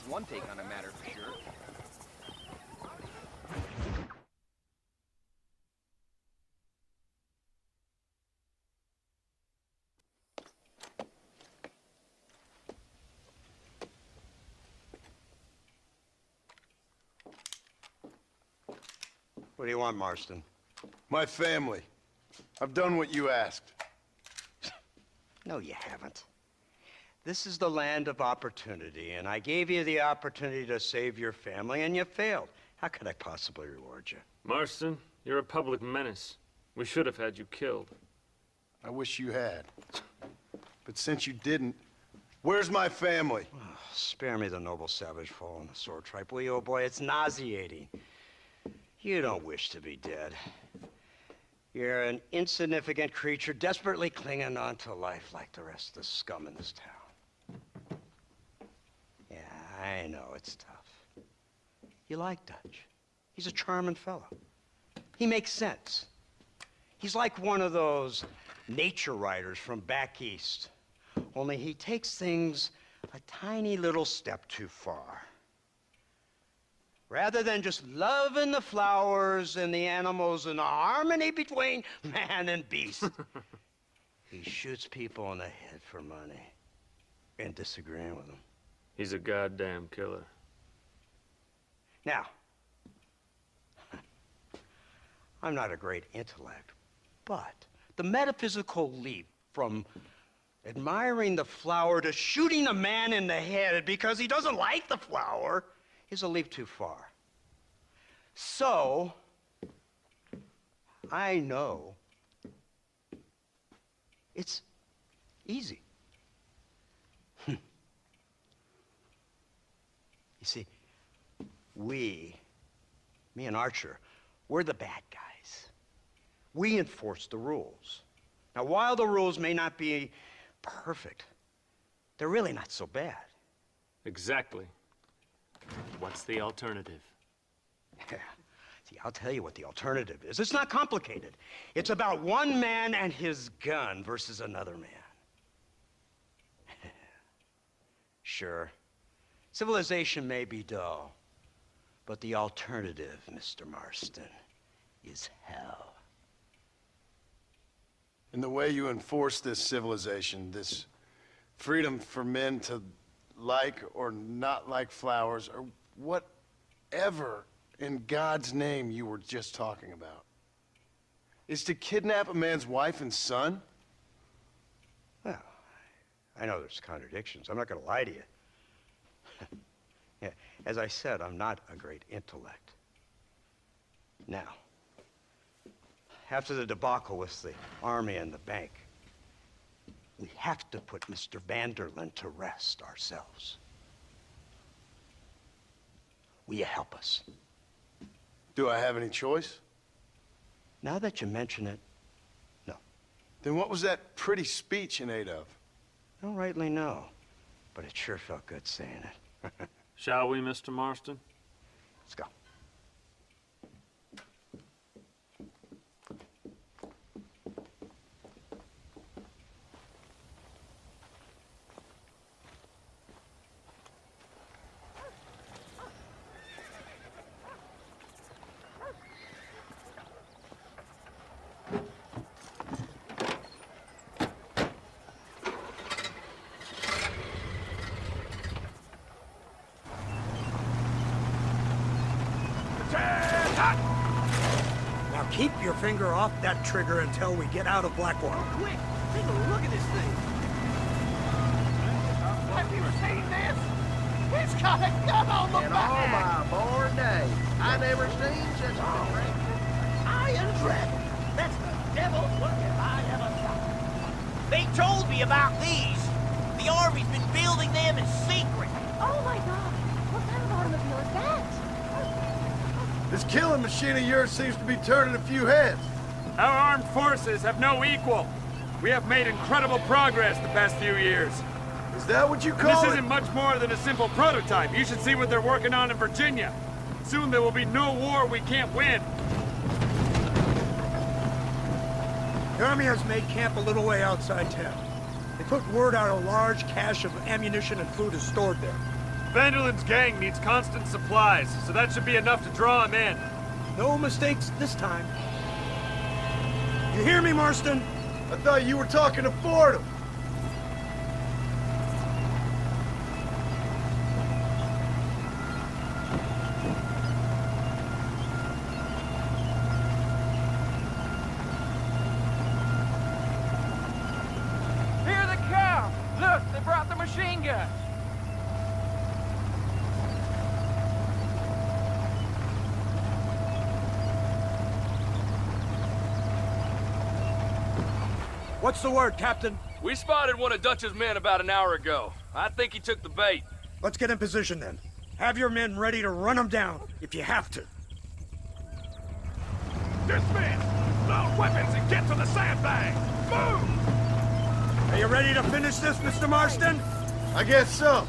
That's one take on a matter for sure. What do you want, Marston? My family. I've done what you asked. No, you haven't. This is the land of opportunity, and I gave you the opportunity to save your family, and you failed. How could I possibly reward you? Marston, you're a public menace. We should have had you killed. I wish you had. But since you didn't, where's my family? Oh, spare me the noble savage fall on the sword tripe, will you, old boy? It's nauseating. You don't wish to be dead. You're an insignificant creature desperately clinging on to life like the rest of the scum in this town. Yeah, I know it's tough. You like Dutch. He's a charming fellow. He makes sense. He's like one of those nature writers from back east. Only he takes things a tiny little step too far. Rather than just loving the flowers and the animals and the harmony between man and beast, he shoots people in the head for money and disagreeing with them. He's a goddamn killer. Now, I'm not a great intellect, but the metaphysical leap from admiring the flower to shooting a man in the head because he doesn't like the flower is a leap too far. So, I know it's easy. You see, me and Archer, we're the bad guys. We enforce the rules. Now, while the rules may not be perfect, they're really not so bad. Exactly. What's the alternative? Yeah. See, I'll tell you what the alternative is. It's not complicated. It's about one man and his gun versus another man. Sure, civilization may be dull, but the alternative, Mr. Marston, is hell. And the way you enforce this civilization, this freedom for men to like or not like flowers, or whatever in God's name you were just talking about, is to kidnap a man's wife and son? Well, I know there's contradictions. I'm not going to lie to you. Yeah, as I said, I'm not a great intellect. Now, after the debacle with the army and the bank, we have to put Mr. Vanderlyn to rest ourselves. Will you help us? Do I have any choice? Now that you mention it, no. Then what was that pretty speech in aid of? I don't rightly know, but it sure felt good saying it. Shall we, Mr. Marston? Let's go. Now keep your finger off that trigger until we get out of Blackwater. Quick, take a look at this thing. Have you seen this? He's got a gun on the In back! all my born days, I never seen such a thing. Iron Dragon! That's the devil's work if I ever saw it. They told me about these. The Army's been building them in secret. Oh my god! What kind of automobile is that? This killing machine of yours seems to be turning a few heads. Our armed forces have no equal. We have made incredible progress the past few years. Is that what you call This it? isn't much more than a simple prototype. You should see what they're working on in Virginia. Soon there will be no war we can't win. The Army has made camp a little way outside town. They put word out a large cache of ammunition and food is stored there. Vanderland's gang needs constant supplies, so that should be enough to draw him in. No mistakes this time. You hear me, Marston? I thought you were talking to Fordham. Hear the cow! Look, they brought the machine gun! What's the word, Captain? We spotted one of Dutch's men about an hour ago. I think he took the bait. Let's get in position then. Have your men ready to run them down, if you have to. Dismiss! Load weapons and get to the sandbag! Move! Are you ready to finish this, Mr. Marston? I guess so.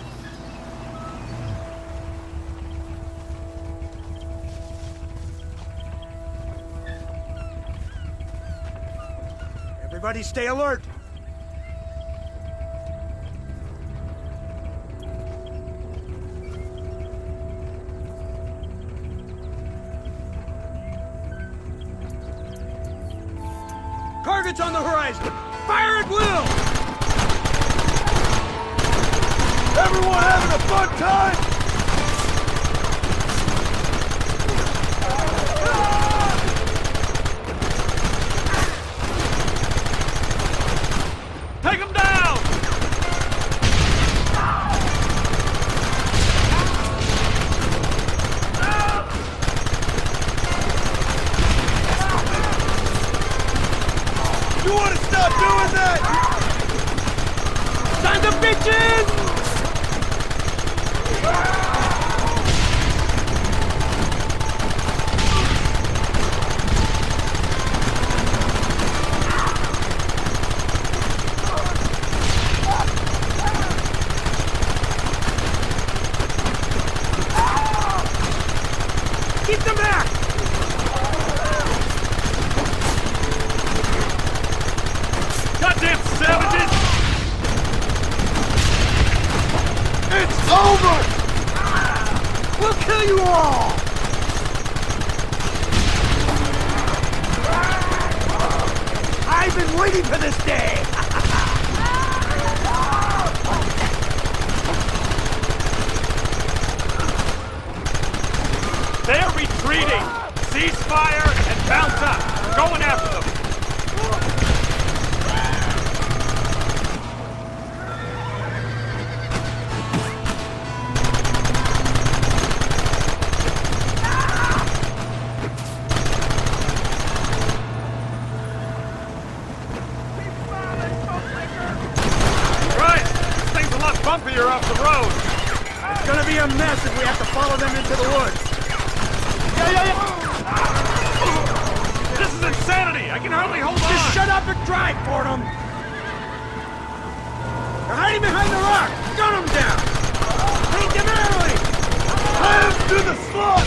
Everybody stay alert. Targets on the horizon! Fire at will! Everyone having a fun time? Take him down! You want to stop doing that? Sons of bitches! Keep them back! Goddamn savages! It's over! We'll kill you all! I've been waiting for this day! They're retreating! Ceasefire and bounce up! We're going after them! Right! This thing's a lot bumpier off the road! It's gonna be a mess if we have to follow them into the woods. This is insanity! I can hardly hold on! Just shut up and drive, Fordham! They're hiding behind the rock! Gun them down! Take them early! Hands to the slot!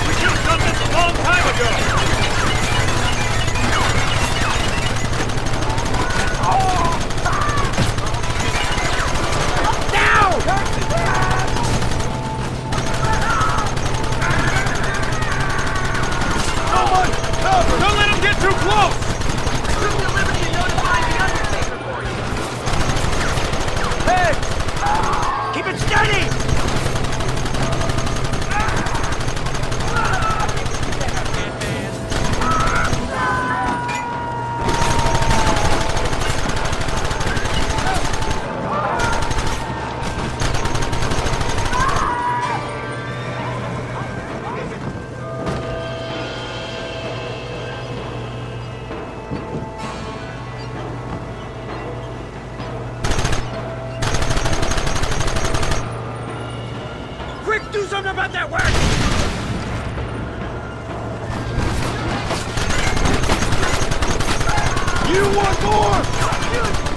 We should have done this a long time ago! Don't let him get too close! Took the liberty to notify the Undertaker for you. Hey! Keep it steady! Quick, do something about that work! You want more?